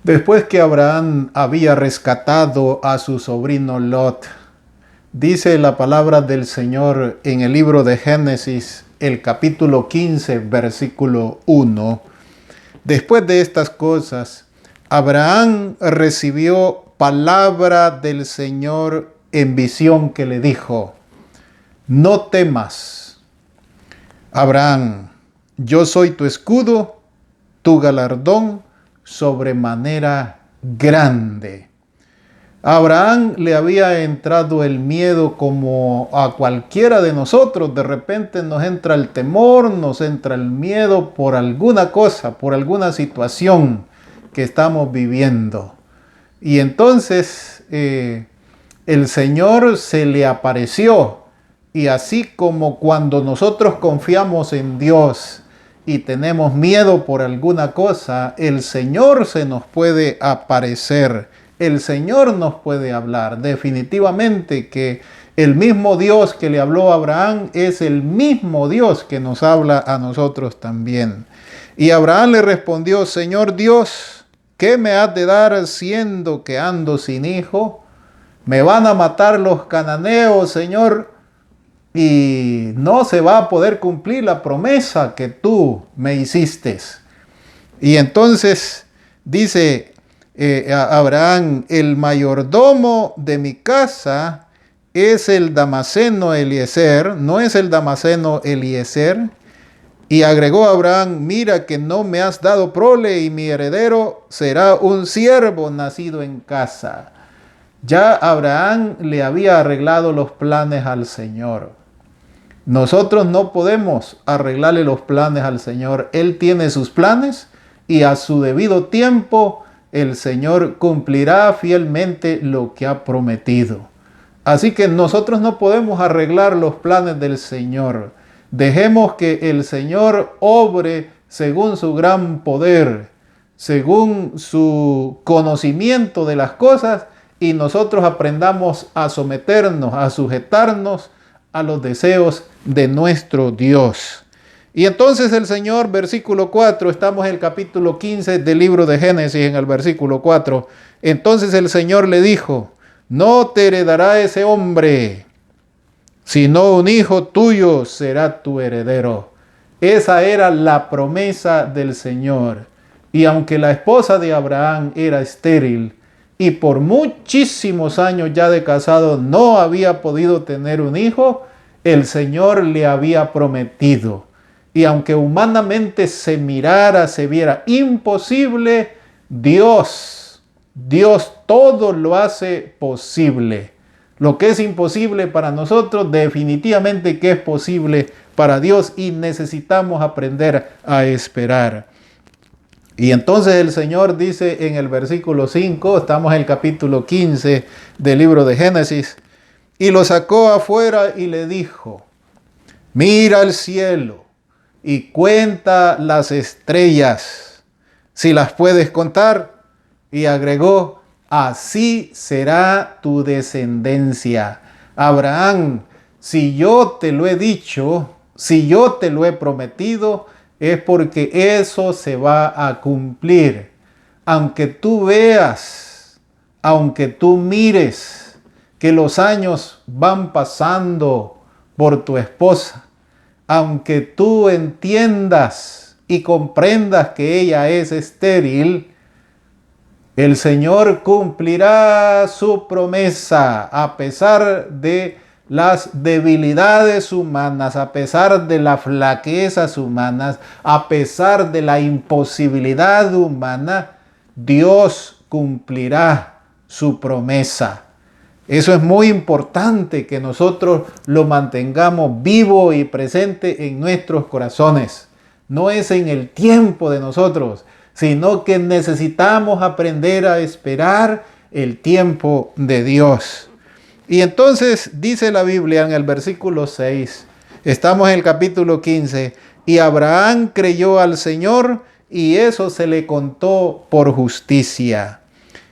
Después que Abraham había rescatado a su sobrino Lot, dice la palabra del Señor en el libro de Génesis, el capítulo 15, versículo 1. Después de estas cosas, Abraham recibió palabra del Señor en visión que le dijo: no temas, Abraham, yo soy tu escudo, tu galardón sobremanera grande. A Abraham le había entrado el miedo como a cualquiera de nosotros. De repente nos entra el temor, nos entra el miedo por alguna cosa, por alguna situación que estamos viviendo. Y entonces el Señor se le apareció. Y así como cuando nosotros confiamos en Dios y tenemos miedo por alguna cosa, el Señor se nos puede aparecer. El Señor nos puede hablar. Definitivamente que el mismo Dios que le habló a Abraham es el mismo Dios que nos habla a nosotros también. Y Abraham le respondió: Señor Dios, ¿qué me has de dar siendo que ando sin hijo? Me van a matar los cananeos, Señor, y no se va a poder cumplir la promesa que tú me hiciste. Y entonces dice Abraham: el mayordomo de mi casa es el Damaseno Eliezer, no es el Damaseno Eliezer. Y agregó Abraham: mira que no me has dado prole y mi heredero será un siervo nacido en casa. Ya Abraham le había arreglado los planes al Señor. Nosotros no podemos arreglarle los planes al Señor. Él tiene sus planes y a su debido tiempo el Señor cumplirá fielmente lo que ha prometido. Así que nosotros no podemos arreglar los planes del Señor. Dejemos que el Señor obre según su gran poder, según su conocimiento de las cosas, y nosotros aprendamos a someternos, a sujetarnos a los deseos de nuestro Dios. Y entonces el Señor, versículo 4, estamos en el capítulo 15 del libro de Génesis, en el versículo 4. Entonces el Señor le dijo: no te heredará ese hombre, sino un hijo tuyo será tu heredero. Esa era la promesa del Señor. Y aunque la esposa de Abraham era estéril y por muchísimos años ya de casado no había podido tener un hijo, el Señor le había prometido. Y aunque humanamente se viera imposible, Dios todo lo hace posible. Lo que es imposible para nosotros, definitivamente que es posible para Dios, y necesitamos aprender a esperar. Y entonces el Señor dice en el versículo 5, estamos en el capítulo 15 del libro de Génesis: y lo sacó afuera y le dijo: mira el cielo y cuenta las estrellas, si las puedes contar. Y agregó: así será tu descendencia. Abraham, si yo te lo he dicho, si yo te lo he prometido, es porque eso se va a cumplir. Aunque tú veas, aunque tú mires que los años van pasando por tu esposa, aunque tú entiendas y comprendas que ella es estéril, el Señor cumplirá su promesa a pesar de las debilidades humanas, a pesar de las flaquezas humanas, a pesar de la imposibilidad humana. Dios cumplirá su promesa. Eso es muy importante, que nosotros lo mantengamos vivo y presente en nuestros corazones. No es en el tiempo de nosotros, sino que necesitamos aprender a esperar el tiempo de Dios. Y entonces dice la Biblia en el versículo 6, estamos en el capítulo 15, y Abraham creyó al Señor y eso se le contó por justicia.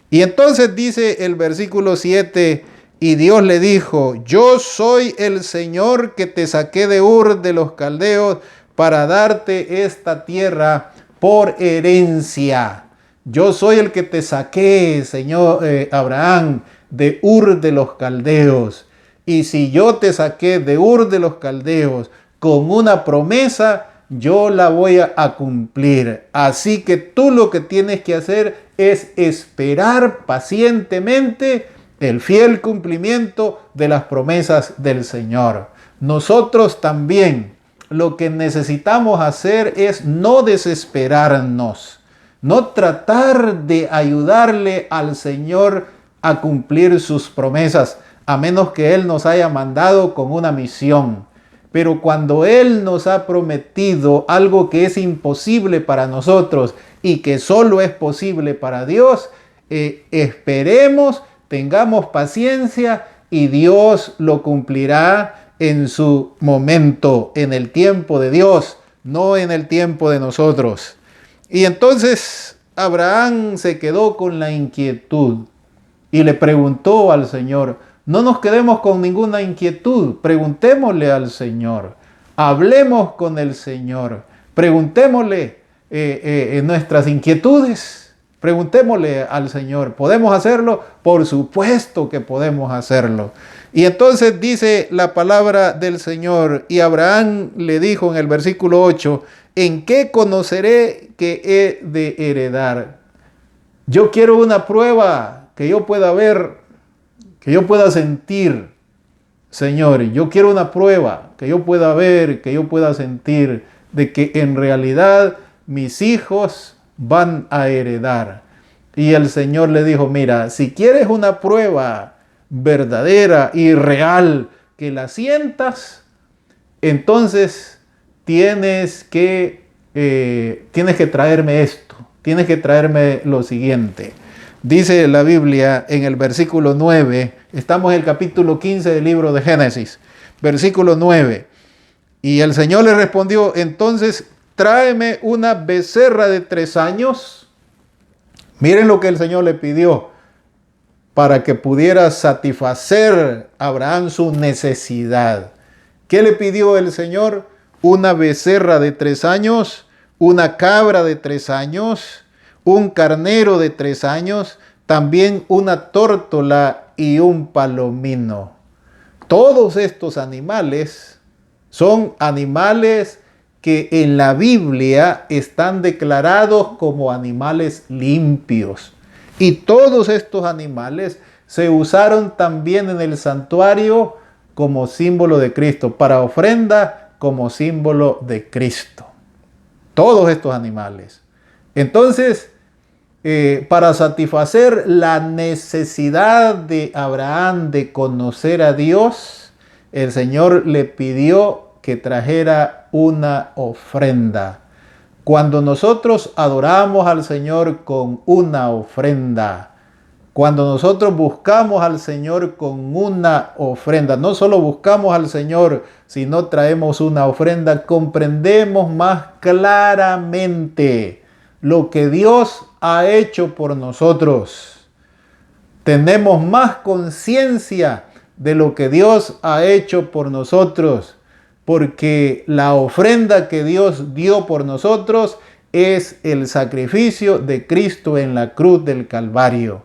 Y entonces dice el versículo 7, y Dios le dijo: yo soy el Señor que te saqué de Ur de los Caldeos para darte esta tierra por herencia. Yo soy el que te saqué, Señor Abraham, de Ur de los Caldeos. Y si yo te saqué de Ur de los Caldeos con una promesa, yo la voy a cumplir. Así que tú lo que tienes que hacer es esperar pacientemente el fiel cumplimiento de las promesas del Señor. Nosotros también lo que necesitamos hacer es no desesperarnos, no tratar de ayudarle al Señor a cumplir sus promesas, a menos que Él nos haya mandado con una misión. Pero cuando Él nos ha prometido algo que es imposible para nosotros y que solo es posible para Dios, esperemos, tengamos paciencia y Dios lo cumplirá en su momento, en el tiempo de Dios, no en el tiempo de nosotros. Y entonces Abraham se quedó con la inquietud y le preguntó al Señor: no nos quedemos con ninguna inquietud, preguntémosle al Señor, hablemos con el Señor, preguntémosle nuestras inquietudes, preguntémosle al Señor. ¿Podemos hacerlo? Por supuesto que podemos hacerlo. Y entonces dice la palabra del Señor, y Abraham le dijo en el versículo 8, ¿en qué conoceré que he de heredar? Yo quiero una prueba que yo pueda ver, que yo pueda sentir, Señor. Yo quiero una prueba que yo pueda ver, que yo pueda sentir de que en realidad mis hijos van a heredar. Y el Señor le dijo: mira, si quieres una prueba verdadera y real, que la sientas, entonces tienes que traerme esto, tienes que traerme lo siguiente. Dice la Biblia en el versículo 9, estamos en el capítulo 15 del libro de Génesis, versículo 9. Y el Señor le respondió: entonces tráeme una becerra de 3 años. Miren lo que el Señor le pidió para que pudiera satisfacer a Abraham su necesidad. ¿Qué le pidió el Señor? Una becerra de 3 años, una cabra de 3 años, un carnero de 3 años, también una tórtola y un palomino. Todos estos animales son animales que en la Biblia están declarados como animales limpios. Y todos estos animales se usaron también en el santuario como símbolo de Cristo, para ofrenda como símbolo de Cristo. Todos estos animales. Entonces, para satisfacer la necesidad de Abraham de conocer a Dios, el Señor le pidió que trajera una ofrenda. Cuando nosotros adoramos al Señor con una ofrenda, cuando nosotros buscamos al Señor con una ofrenda, no solo buscamos al Señor, sino traemos una ofrenda, comprendemos más claramente lo que Dios ha hecho por nosotros. Tenemos más conciencia de lo que Dios ha hecho por nosotros, porque la ofrenda que Dios dio por nosotros es el sacrificio de Cristo en la cruz del Calvario.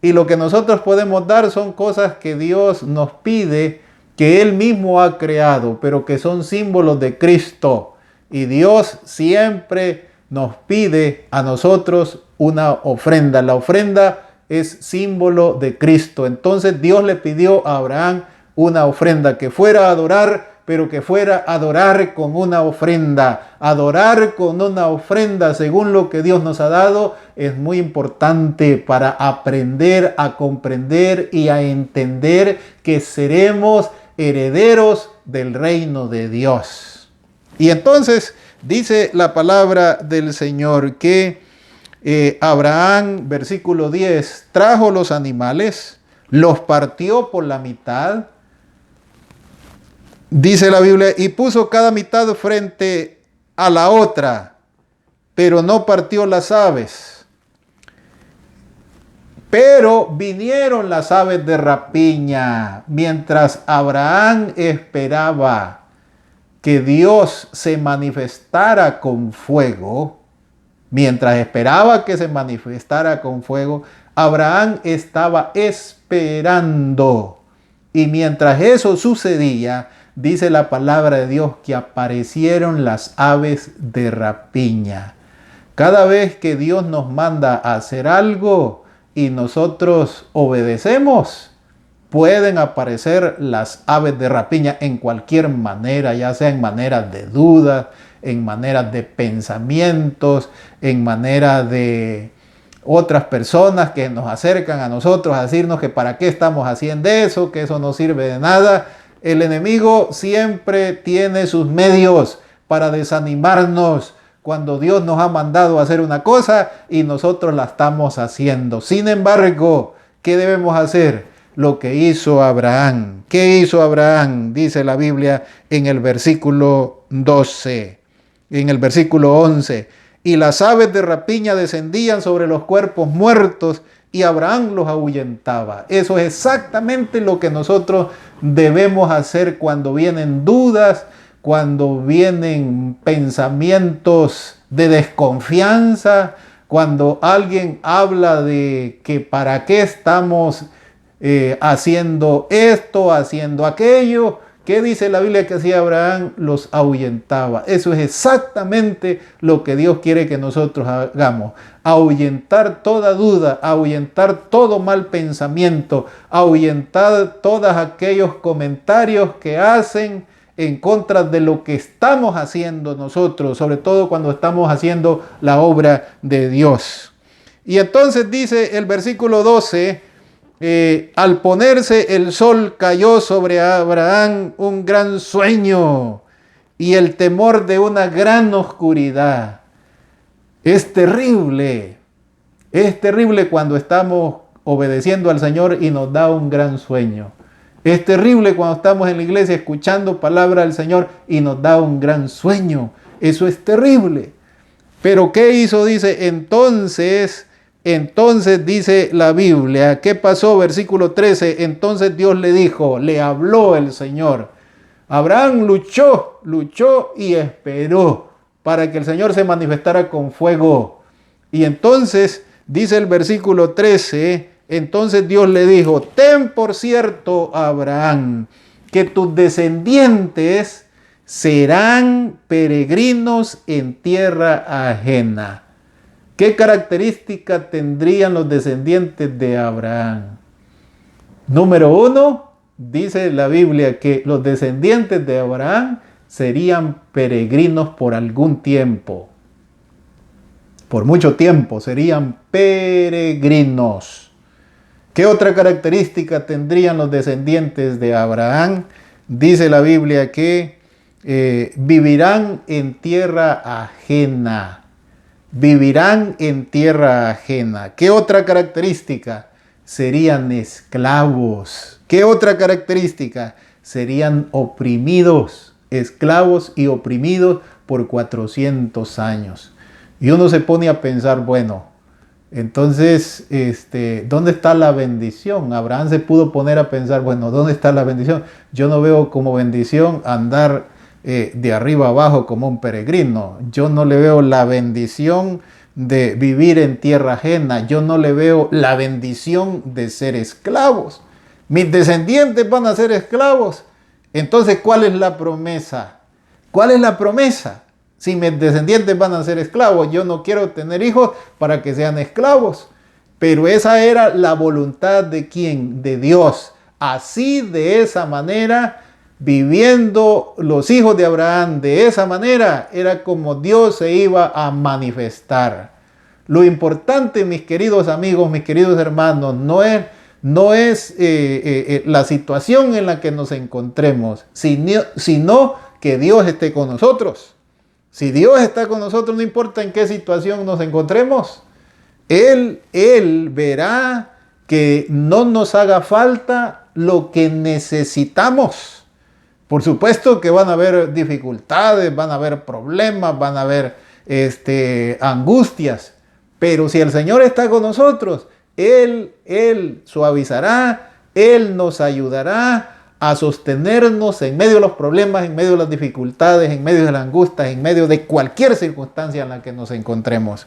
Y lo que nosotros podemos dar son cosas que Dios nos pide, que Él mismo ha creado, pero que son símbolos de Cristo. Y Dios siempre nos pide a nosotros una ofrenda. La ofrenda es símbolo de Cristo. Entonces Dios le pidió a Abraham una ofrenda, que fuera a adorar, pero que fuera a adorar con una ofrenda. Adorar con una ofrenda según lo que Dios nos ha dado es muy importante para aprender a comprender y a entender que seremos herederos del reino de Dios. Y entonces dice la palabra del Señor que Abraham, versículo 10, trajo los animales, los partió por la mitad. Dice la Biblia, y puso cada mitad frente a la otra, pero no partió las aves. Pero vinieron las aves de rapiña, mientras Abraham esperaba que Dios se manifestara con fuego. Mientras esperaba que se manifestara con fuego, Abraham estaba esperando. Y mientras eso sucedía, dice la palabra de Dios que aparecieron las aves de rapiña. Cada vez que Dios nos manda a hacer algo y nosotros obedecemos, pueden aparecer las aves de rapiña en cualquier manera, ya sea en maneras de dudas, en maneras de pensamientos, en maneras de otras personas que nos acercan a nosotros a decirnos que para qué estamos haciendo eso, que eso no sirve de nada. El enemigo siempre tiene sus medios para desanimarnos cuando Dios nos ha mandado a hacer una cosa y nosotros la estamos haciendo. Sin embargo, ¿qué debemos hacer? Lo que hizo Abraham. ¿Qué hizo Abraham? Dice la Biblia en el versículo 12, en el versículo 11. Y las aves de rapiña descendían sobre los cuerpos muertos y Abraham los ahuyentaba. Eso es exactamente lo que nosotros debemos hacer cuando vienen dudas, cuando vienen pensamientos de desconfianza, cuando alguien habla de que para qué estamos haciendo esto, haciendo aquello. ¿Qué dice la Biblia que hacía Abraham? Los ahuyentaba. Eso es exactamente lo que Dios quiere que nosotros hagamos. Ahuyentar toda duda, ahuyentar todo mal pensamiento, ahuyentar todos aquellos comentarios que hacen en contra de lo que estamos haciendo nosotros, sobre todo cuando estamos haciendo la obra de Dios. Y entonces dice el versículo 12, al ponerse el sol cayó sobre Abraham un gran sueño y el temor de una gran oscuridad. Es terrible cuando estamos obedeciendo al Señor y nos da un gran sueño. Es terrible cuando estamos en la iglesia escuchando palabra del Señor y nos da un gran sueño. Eso es terrible. Pero ¿qué hizo? Dice, entonces dice la Biblia, ¿qué pasó? Versículo 13, entonces Dios le dijo, le habló el Señor. Abraham luchó y esperó para que el Señor se manifestara con fuego. Y entonces, dice el versículo 13, entonces Dios le dijo, ten por cierto, Abraham, que tus descendientes serán peregrinos en tierra ajena. ¿Qué característica tendrían los descendientes de Abraham? Número 1, dice la Biblia que los descendientes de Abraham serían peregrinos por algún tiempo. Por mucho tiempo serían peregrinos. ¿Qué otra característica tendrían los descendientes de Abraham? Dice la Biblia que vivirán en tierra ajena. Vivirán en tierra ajena. ¿Qué otra característica? Serían esclavos. ¿Qué otra característica? Serían oprimidos, esclavos y oprimidos por 400 años. Y uno se pone a pensar, bueno, entonces, ¿dónde está la bendición? Abraham se pudo poner a pensar, bueno, ¿dónde está la bendición? Yo no veo como bendición andar de arriba abajo como un peregrino. Yo no le veo la bendición de vivir en tierra ajena. Yo no le veo la bendición de ser esclavos. Mis descendientes van a ser esclavos. Entonces, ¿cuál es la promesa? ¿Cuál es la promesa? Si mis descendientes van a ser esclavos, yo no quiero tener hijos para que sean esclavos. Pero esa era la voluntad de ¿quién? De Dios. Así, de esa manera, viviendo los hijos de Abraham de esa manera, era como Dios se iba a manifestar. Lo importante, mis queridos amigos, mis queridos hermanos, no es la situación en la que nos encontremos, sino que Dios esté con nosotros. Si Dios está con nosotros, no importa en qué situación nos encontremos, Él verá que no nos haga falta lo que necesitamos. Por supuesto que van a haber dificultades, van a haber problemas, van a haber angustias. Pero si el Señor está con nosotros, Él suavizará, Él nos ayudará a sostenernos en medio de los problemas, en medio de las dificultades, en medio de las angustias, en medio de cualquier circunstancia en la que nos encontremos.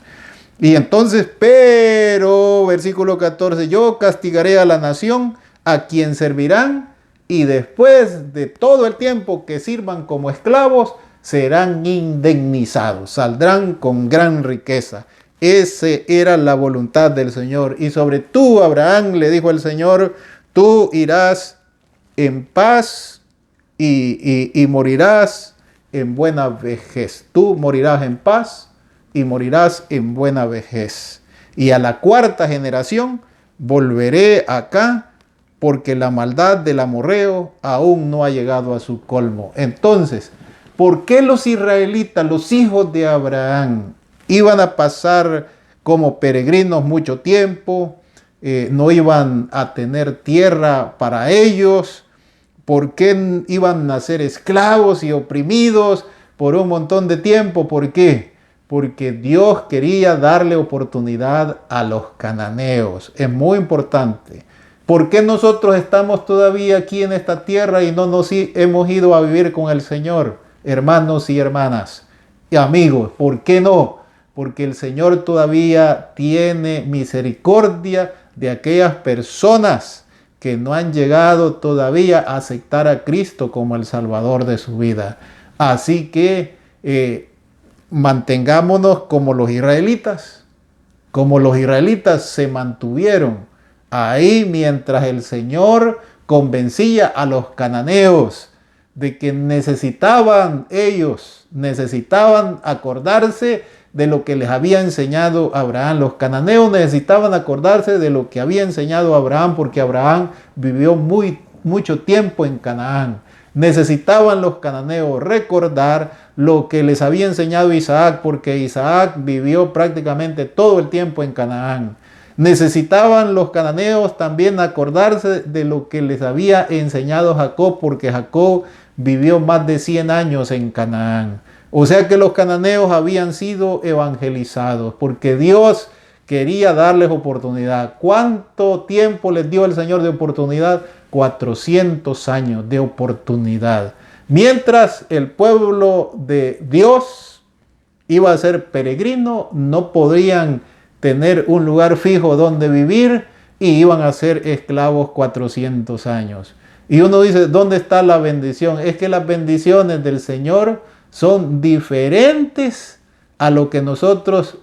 Y entonces, pero, versículo 14, yo castigaré a la nación a quien servirán, y después de todo el tiempo que sirvan como esclavos, serán indemnizados, saldrán con gran riqueza. Esa era la voluntad del Señor. Y sobre tú, Abraham, le dijo el Señor, tú irás en paz y morirás en buena vejez. Tú morirás en paz y morirás en buena vejez. Y a la cuarta generación volveré acá, porque la maldad del amorreo aún no ha llegado a su colmo. Entonces, ¿por qué los israelitas, los hijos de Abraham, iban a pasar como peregrinos mucho tiempo? No iban a tener tierra para ellos. ¿Por qué iban a ser esclavos y oprimidos por un montón de tiempo? ¿Por qué? Porque Dios quería darle oportunidad a los cananeos. Es muy importante. ¿Por qué nosotros estamos todavía aquí en esta tierra y no nos hemos ido a vivir con el Señor? Hermanos y hermanas y amigos, ¿por qué no? Porque el Señor todavía tiene misericordia de aquellas personas que no han llegado todavía a aceptar a Cristo como el Salvador de su vida. Así que mantengámonos como los israelitas se mantuvieron ahí mientras el Señor convencía a los cananeos de que necesitaban acordarse de lo que les había enseñado Abraham. Los cananeos necesitaban acordarse de lo que había enseñado Abraham, porque Abraham vivió mucho tiempo en Canaán. Necesitaban los cananeos recordar lo que les había enseñado Isaac, porque Isaac vivió prácticamente todo el tiempo en Canaán. Necesitaban los cananeos también acordarse de lo que les había enseñado Jacob, porque Jacob vivió más de 100 años en Canaán. O sea que los cananeos habían sido evangelizados, porque Dios quería darles oportunidad. ¿Cuánto tiempo les dio el Señor de oportunidad? 400 años de oportunidad. Mientras el pueblo de Dios iba a ser peregrino, no podían tener un lugar fijo donde vivir y iban a ser esclavos 400 años. Y uno dice, ¿dónde está la bendición? Es que las bendiciones del Señor son diferentes a lo que nosotros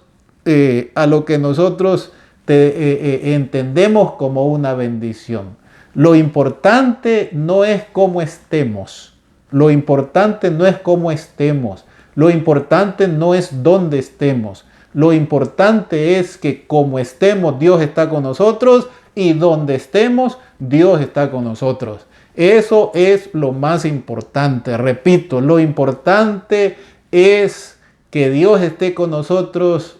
entendemos como una bendición. Lo importante no es cómo estemos. Lo importante no es cómo estemos. Lo importante no es dónde estemos. Lo importante es que como estemos, Dios está con nosotros, y donde estemos, Dios está con nosotros. Eso es lo más importante. Repito, lo importante es que Dios esté con nosotros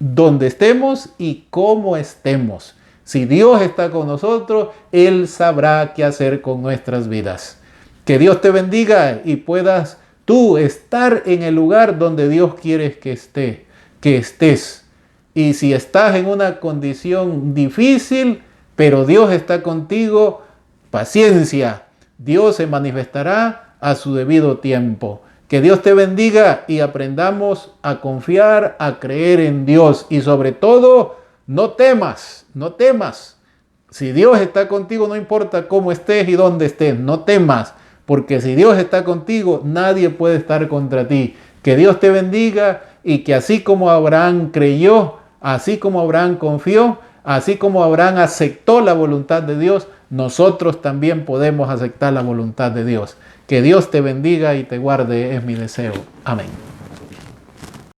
donde estemos y cómo estemos. Si Dios está con nosotros, Él sabrá qué hacer con nuestras vidas. Que Dios te bendiga y puedas tú estar en el lugar donde Dios quiere que estés. Y si estás en una condición difícil, pero Dios está contigo, paciencia. Dios se manifestará a su debido tiempo. Que Dios te bendiga y aprendamos a confiar, a creer en Dios. Y sobre todo, no temas, no temas. Si Dios está contigo, no importa cómo estés y dónde estés, no temas. Porque si Dios está contigo, nadie puede estar contra ti. Que Dios te bendiga y que así como Abraham creyó, así como Abraham confió, así como Abraham aceptó la voluntad de Dios, nosotros también podemos aceptar la voluntad de Dios. Que Dios te bendiga y te guarde, es mi deseo. Amén.